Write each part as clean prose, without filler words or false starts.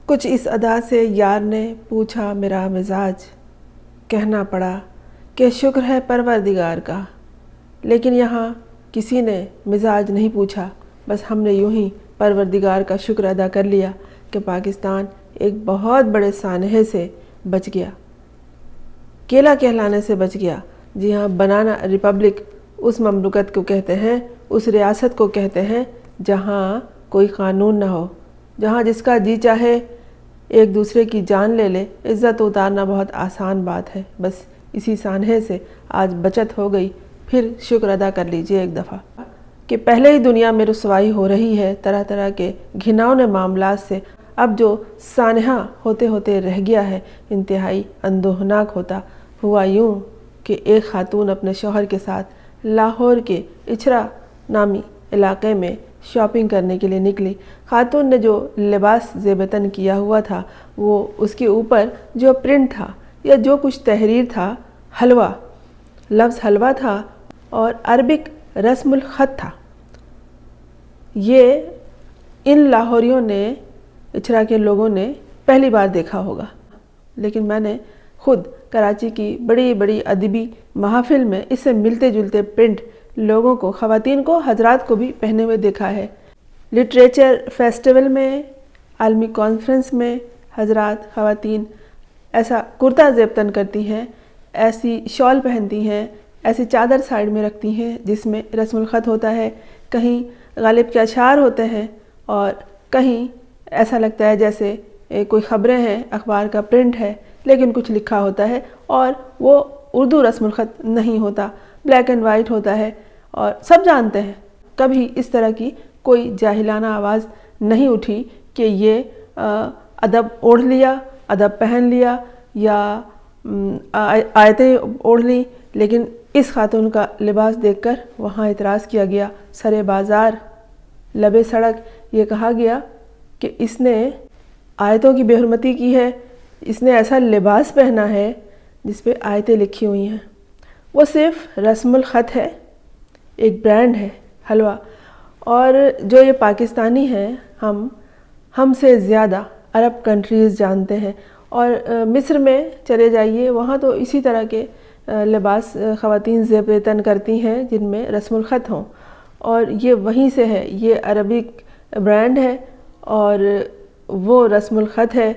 کچھ اس ادا سے یار نے پوچھا میرا مزاج، کہنا پڑا کہ شکر ہے پروردگار کا، لیکن یہاں کسی نے مزاج نہیں پوچھا، بس ہم نے یوں ہی پروردگار کا شکر ادا کر لیا کہ پاکستان ایک بہت بڑے سانحے سے بچ گیا، کیلا کہلانے سے بچ گیا۔ جی ہاں، بنانا ریپبلک اس مملکت کو کہتے ہیں، اس ریاست کو کہتے ہیں جہاں کوئی قانون نہ ہو، جہاں جس کا جی چاہے ایک دوسرے کی جان لے لے۔ عزت اتارنا بہت آسان بات ہے، بس اسی سانحے سے آج بچت ہو گئی۔ پھر شکر ادا کر لیجئے ایک دفعہ کہ پہلے ہی دنیا میں رسوائی ہو رہی ہے طرح طرح کے گھناؤنے معاملات سے، اب جو سانحہ ہوتے ہوتے رہ گیا ہے انتہائی اندوہناک ہوتا۔ ہوا یوں کہ ایک خاتون اپنے شوہر کے ساتھ لاہور کے اچھرا نامی علاقے میں شاپنگ کرنے کے لیے نکلی۔ خاتون نے جو لباس زیب تن کیا ہوا تھا، وہ اس کے اوپر جو پرنٹ تھا یا جو کچھ تحریر تھا، حلوہ، لفظ حلوہ تھا اور عربک رسم الخط تھا۔ یہ ان لاہوریوں نے، اچھرا کے لوگوں نے پہلی بار دیکھا ہوگا، لیکن میں نے خود کراچی کی بڑی بڑی ادبی محافل میں اس سے ملتے جلتے پرنٹ لوگوں کو، خواتین کو، حضرات کو بھی پہنے ہوئے دیکھا ہے۔ لٹریچر فیسٹیول میں، عالمی کانفرنس میں حضرات، خواتین ایسا کرتا زیب تن کرتی ہیں، ایسی شال پہنتی ہیں، ایسی چادر سائیڈ میں رکھتی ہیں جس میں رسم الخط ہوتا ہے، کہیں غالب کے اشعار ہوتے ہیں اور کہیں ایسا لگتا ہے جیسے کوئی خبریں ہیں، اخبار کا پرنٹ ہے، لیکن کچھ لکھا ہوتا ہے اور وہ اردو رسم الخط نہیں ہوتا، بلیک اینڈ وائٹ ہوتا ہے۔ اور سب جانتے ہیں، کبھی اس طرح کی کوئی جاہلانہ آواز نہیں اٹھی کہ یہ ادب اوڑھ لیا، ادب پہن لیا یا آیتیں اوڑھ لیں، لیکن اس خاتون کا لباس دیکھ کر وہاں اعتراض کیا گیا، سرے بازار، لبے سڑک یہ کہا گیا کہ اس نے آیتوں کی بے حرمتی کی ہے، اس نے ایسا لباس پہنا ہے جس پہ آیتیں لکھی ہوئی ہیں۔ وہ صرف رسم الخط ہے، ایک برانڈ ہے حلوہ، اور جو یہ پاکستانی ہیں، ہم سے زیادہ عرب کنٹریز جانتے ہیں، اور مصر میں چلے جائیے، وہاں تو اسی طرح کے لباس خواتین زیب تن کرتی ہیں جن میں رسم الخط ہوں، اور یہ وہیں سے ہے، یہ عربک برانڈ ہے اور وہ رسم الخط ہے،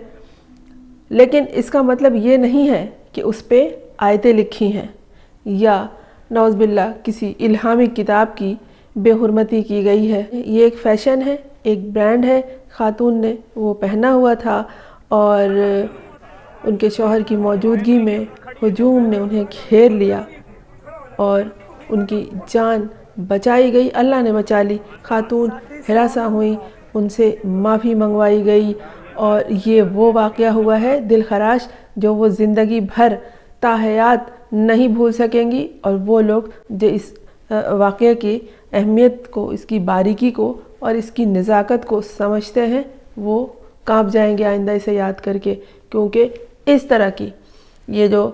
لیکن اس کا مطلب یہ نہیں ہے کہ اس پہ آیتیں لکھی ہیں یا نعوذ باللہ کسی الہامی کتاب کی بے حرمتی کی گئی ہے۔ یہ ایک فیشن ہے، ایک برانڈ ہے، خاتون نے وہ پہنا ہوا تھا اور ان کے شوہر کی موجودگی میں ہجوم نے انہیں گھیر لیا اور ان کی جان بچائی گئی، اللہ نے بچا لی۔ خاتون ہراساں ہوئیں، ان سے معافی منگوائی گئی، اور یہ وہ واقعہ ہوا ہے دل خراش جو وہ زندگی بھر تاحیات نہیں بھول سکیں گی، اور وہ لوگ جو اس واقعے کی اہمیت کو، اس کی باریکی کو اور اس کی نزاکت کو سمجھتے ہیں، وہ کانپ جائیں گے آئندہ اسے یاد کر کے، کیونکہ اس طرح کی یہ جو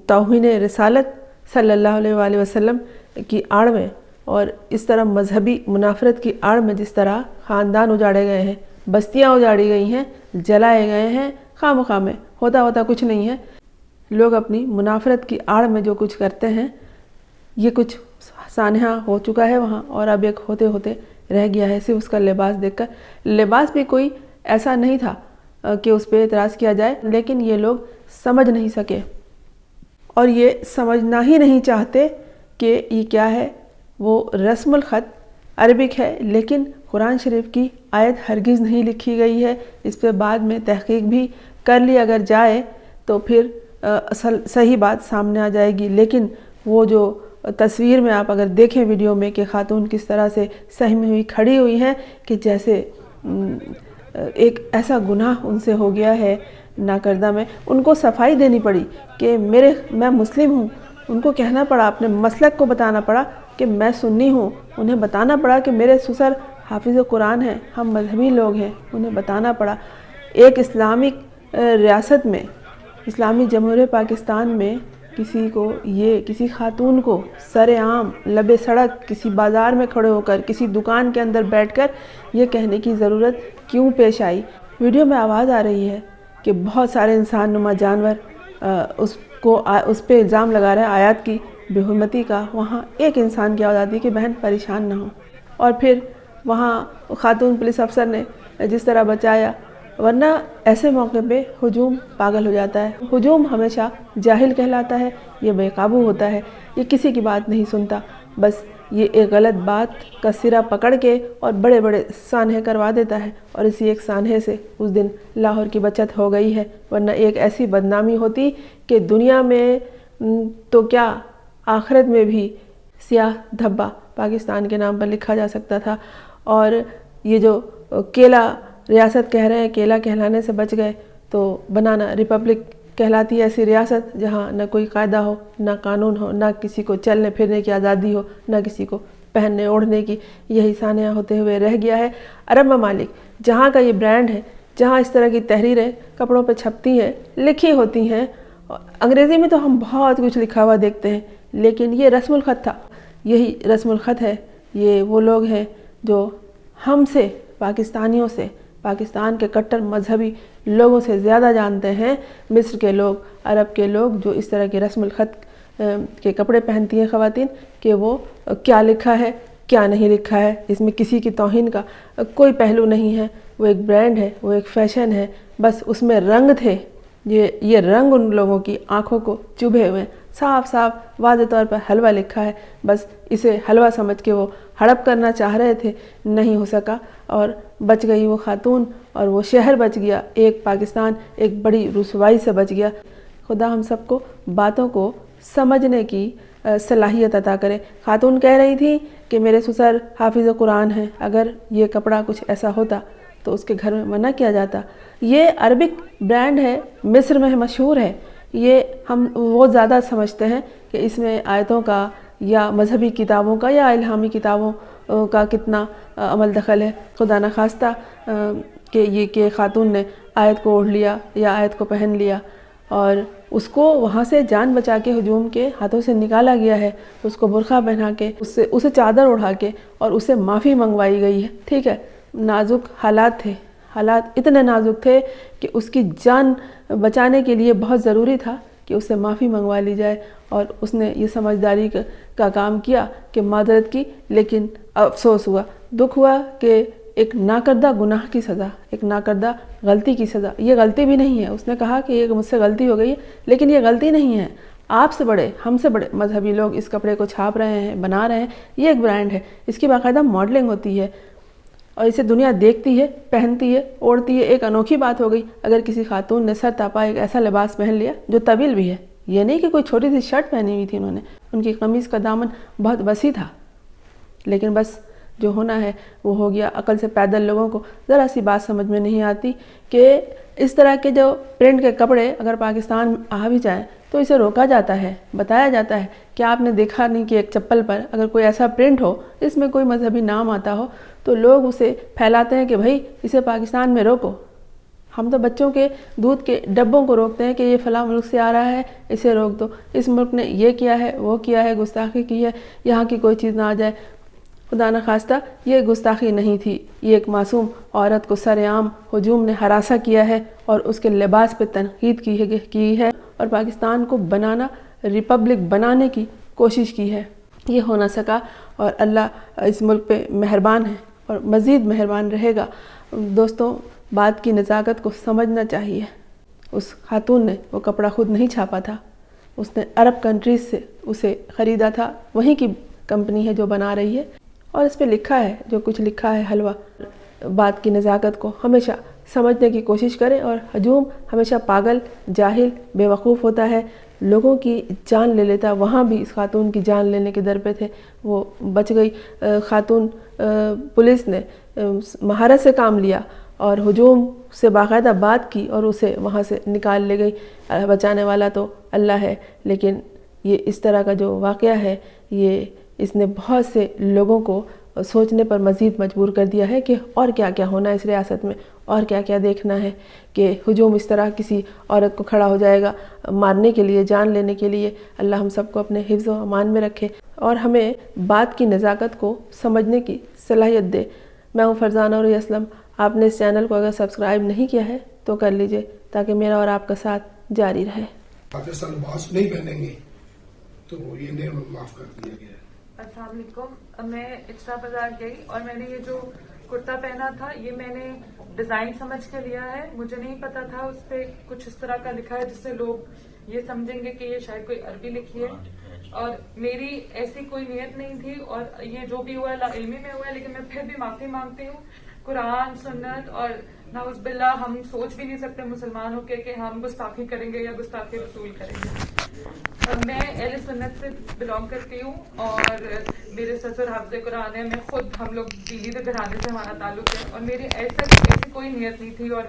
توہین رسالت صلی اللہ علیہ وآلہ وسلم کی آڑ میں اور اس طرح مذہبی منافرت کی آڑ میں جس طرح خاندان اجاڑے گئے ہیں، بستیاں اجاڑی گئی ہیں، جلائے گئے ہیں، خواہ مخواہ میں ہوتا کچھ نہیں ہے، لوگ اپنی منافرت کی آڑ میں جو کچھ کرتے ہیں، یہ کچھ سانحہ ہو چکا ہے وہاں، اور اب ایک ہوتے ہوتے رہ گیا ہے۔ صرف اس کا لباس دیکھ کر، لباس بھی کوئی ایسا نہیں تھا کہ اس پہ اعتراض کیا جائے، لیکن یہ لوگ سمجھ نہیں سکے اور یہ سمجھنا ہی نہیں چاہتے کہ یہ کیا ہے۔ وہ رسم الخط عربک ہے، لیکن قرآن شریف کی آیت ہرگز نہیں لکھی گئی ہے، اس پہ بعد میں تحقیق بھی کر لی اگر جائے تو پھر صحیح بات سامنے آ جائے گی، لیکن وہ جو تصویر میں آپ اگر دیکھیں ویڈیو میں کہ خاتون کس طرح سے سہمی ہوئی کھڑی ہوئی ہیں کہ جیسے ایک ایسا گناہ ان سے ہو گیا ہے ناکردہ میں، ان کو صفائی دینی پڑی کہ میں مسلم ہوں، ان کو کہنا پڑا، اپنے مسلک کو بتانا پڑا کہ میں سنی ہوں، انہیں بتانا پڑا کہ میرے سسر حافظ قرآن ہیں، ہم مذہبی لوگ ہیں، انہیں بتانا پڑا۔ ایک اسلامک ریاست میں، اسلامی جمہوریہ پاکستان میں کسی خاتون کو سر عام لبے سڑک کسی بازار میں کھڑے ہو کر، کسی دکان کے اندر بیٹھ کر یہ کہنے کی ضرورت کیوں پیش آئی ویڈیو میں آواز آ رہی ہے کہ بہت سارے انسان نما جانور اس پہ الزام لگا رہے ہیں آیات کی بے حرمتی کا. وہاں ایک انسان کی آواز آتی ہے کہ بہن پریشان نہ ہو. اور پھر وہاں خاتون پولیس افسر نے جس طرح بچایا، ورنہ ایسے موقع پہ ہجوم پاگل ہو جاتا ہے. ہجوم ہمیشہ جاہل کہلاتا ہے، یہ بے قابو ہوتا ہے، یہ کسی کی بات نہیں سنتا، بس یہ ایک غلط بات کا سرا پکڑ کے اور بڑے بڑے سانحے کروا دیتا ہے. اور اسی ایک سانحے سے اس دن لاہور کی بچت ہو گئی ہے، ورنہ ایک ایسی بدنامی ہوتی کہ دنیا میں تو کیا آخرت میں بھی سیاہ دھبا پاکستان کے نام پر لکھا جا سکتا تھا. اور یہ جو کیلا ریاست کہہ رہے ہیں، کیلا کہلانے سے بچ گئے تو بنانا ریپبلک کہلاتی ہے ایسی ریاست جہاں نہ کوئی قاعدہ ہو، نہ قانون ہو، نہ کسی کو چلنے پھرنے کی آزادی ہو، نہ کسی کو پہننے اوڑھنے کی. یہی سانحہ ہوتے ہوئے رہ گیا ہے. عرب ممالک جہاں کا یہ برانڈ ہے، جہاں اس طرح کی تحریریں کپڑوں پہ چھپتی ہیں، لکھی ہوتی ہیں. انگریزی میں تو ہم بہت کچھ لکھا ہوا دیکھتے ہیں، لیکن یہ رسم الخط تھا. یہی رسم الخط ہے. یہ وہ لوگ ہیں جو ہم سے، پاکستانیوں سے، پاکستان کے کٹر مذہبی لوگوں سے زیادہ جانتے ہیں. مصر کے لوگ، عرب کے لوگ جو اس طرح کے رسم الخط کے کپڑے پہنتی ہیں خواتین، کہ وہ کیا لکھا ہے کیا نہیں لکھا ہے. اس میں کسی کی توہین کا کوئی پہلو نہیں ہے. وہ ایک برانڈ ہے، وہ ایک فیشن ہے. بس اس میں رنگ تھے، یہ رنگ ان لوگوں کی آنکھوں کو چبھے ہوئے. صاف صاف واضح طور پر حلوہ لکھا ہے، بس اسے حلوہ سمجھ کے وہ ہڑپ کرنا چاہ رہے تھے، نہیں ہو سکا اور بچ گئی وہ خاتون اور وہ شہر بچ گیا. ایک پاکستان ایک بڑی رسوائی سے بچ گیا. خدا ہم سب کو باتوں کو سمجھنے کی صلاحیت عطا کرے. خاتون کہہ رہی تھی کہ میرے سسر حافظ قرآن ہیں، اگر یہ کپڑا کچھ ایسا ہوتا تو اس کے گھر میں منع کیا جاتا. یہ عربک برانڈ ہے، مصر میں مشہور ہے. یہ ہم وہ زیادہ سمجھتے ہیں کہ اس میں آیتوں کا یا مذہبی کتابوں کا یا الہامی کتابوں کا کتنا عمل دخل ہے. خدا نخواستہ کہ خاتون نے آیت کو اوڑھ لیا یا آیت کو پہن لیا اور اس کو وہاں سے جان بچا کے ہجوم کے ہاتھوں سے نکالا گیا ہے. اس کو برقع پہنا کے اسے چادر اڑھا کے اور اسے معافی منگوائی گئی ہے. ٹھیک ہے، نازک حالات تھے، حالات اتنے نازک تھے کہ اس کی جان بچانے کے لیے بہت ضروری تھا کہ اس سے معافی منگوا لی جائے. اور اس نے یہ سمجھداری کا کام کیا کہ معذرت کی، لیکن افسوس ہوا، دکھ ہوا کہ ایک ناکردہ گناہ کی سزا، ایک ناکردہ غلطی کی سزا. یہ غلطی بھی نہیں ہے. اس نے کہا کہ یہ مجھ سے غلطی ہو گئی ہے، لیکن یہ غلطی نہیں ہے. آپ سے بڑے، ہم سے بڑے مذہبی لوگ اس کپڑے کو چھاپ رہے ہیں، بنا رہے ہیں. یہ ایک برانڈ ہے، اس کی باقاعدہ ماڈلنگ ہوتی ہے اور اسے دنیا دیکھتی ہے، پہنتی ہے، اوڑھتی ہے. ایک انوکھی بات ہو گئی اگر کسی خاتون نے سر تاپا ایک ایسا لباس پہن لیا جو طویل بھی ہے. یہ نہیں کہ کوئی چھوٹی سی شرٹ پہنی ہوئی تھی انہوں نے، ان کی قمیص کا دامن بہت وسیع تھا. لیکن بس جو ہونا ہے وہ ہو گیا. عقل سے پیدل لوگوں کو ذرا سی بات سمجھ میں نہیں آتی کہ اس طرح کے جو پرنٹ کے کپڑے اگر پاکستان آ بھی جائیں تو اسے روکا جاتا ہے، بتایا جاتا ہے کہ آپ نے دیکھا نہیں کہ ایک چپل پر اگر کوئی ایسا پرنٹ ہو، اس میں کوئی مذہبی نام آتا ہو، تو لوگ اسے پھیلاتے ہیں کہ بھائی اسے پاکستان میں روکو. ہم تو بچوں کے دودھ کے ڈبوں کو روکتے ہیں کہ یہ فلاں ملک سے آ رہا ہے، اسے روک دو، اس ملک نے یہ کیا ہے، وہ کیا ہے، گستاخی کی ہے، یہاں کی کوئی چیز نہ آ جائے. خدا نخواستہ یہ گستاخی نہیں تھی. یہ ایک معصوم عورت کو سر عام ہجوم نے ہراساں کیا ہے اور اس کے لباس پہ تنقید کی ہے اور پاکستان کو ریپبلک بنانے کی کوشش کی ہے. یہ ہو نہ سکا اور اللہ اس ملک پہ مہربان ہے اور مزید مہربان رہے گا. دوستوں، بات کی نزاکت کو سمجھنا چاہیے. اس خاتون نے وہ کپڑا خود نہیں چھاپا تھا، اس نے عرب کنٹریز سے اسے خریدا تھا. وہیں کی کمپنی ہے جو بنا رہی ہے اور اس پہ لکھا ہے جو کچھ لکھا ہے حلوہ. بات کی نزاکت کو ہمیشہ سمجھنے کی کوشش کریں. اور ہجوم ہمیشہ پاگل، جاہل، بے وقوف ہوتا ہے، لوگوں کی جان لے لیتا. وہاں بھی اس خاتون کی جان لینے کے در پہ تھے، وہ بچ گئی. خاتون پولیس نے مہارت سے کام لیا اور ہجوم سے باقاعدہ بات کی اور اسے وہاں سے نکال لے گئی. بچانے والا تو اللہ ہے، لیکن یہ اس طرح کا جو واقعہ ہے اس نے بہت سے لوگوں کو سوچنے پر مزید مجبور کر دیا ہے کہ اور کیا کیا ہونا ہے اس ریاست میں، اور کیا کیا دیکھنا ہے کہ ہجوم اس طرح کسی عورت کو کھڑا ہو جائے گا مارنے کے لیے، جان لینے کے لیے. اللہ ہم سب کو اپنے حفظ و امان میں رکھے اور ہمیں بات کی نزاکت کو سمجھنے کی صلاحیت دے. میں ہوں فرزانہ اور اسلم. آپ نے اس چینل کو اگر سبسکرائب نہیں کیا ہے تو کر لیجئے تاکہ میرا اور آپ کا ساتھ جاری رہے. پاکستان لباس نہیں پہنیں گے تو یہ انہیں معاف کر دیا گیا ہے. السلام علیکم. میں اچرا بازار گئی اور میں نے یہ جو کرتا پہنا تھا یہ میں نے ڈیزائن سمجھ کے لیا ہے. مجھے نہیں پتا تھا اس پہ کچھ اس طرح کا لکھا ہے جس سے لوگ یہ سمجھیں گے کہ یہ شاید کوئی عربی لکھی ہے, اور میری ایسی کوئی نیت نہیں تھی, اور یہ جو بھی ہوا لا علمی میں ہوا ہے. لیکن میں پھر بھی معافی مانگتی ہوں. قرآن, سنت اور نعوذ باللہ ہم سوچ بھی نہیں سکتے مسلمان ہو کے کہ ہم گستاخی کریں گے یا گستاخی رسول کریں گے. میں اہل سنت سے بلانگ کرتی ہوں اور میرے سسر حافظ قرآن ہے. میں خود, ہم لوگ پیلی کے گھرانے سے ہمارا تعلق ہے, اور میری ایسی کوئی نیت نہیں تھی. اور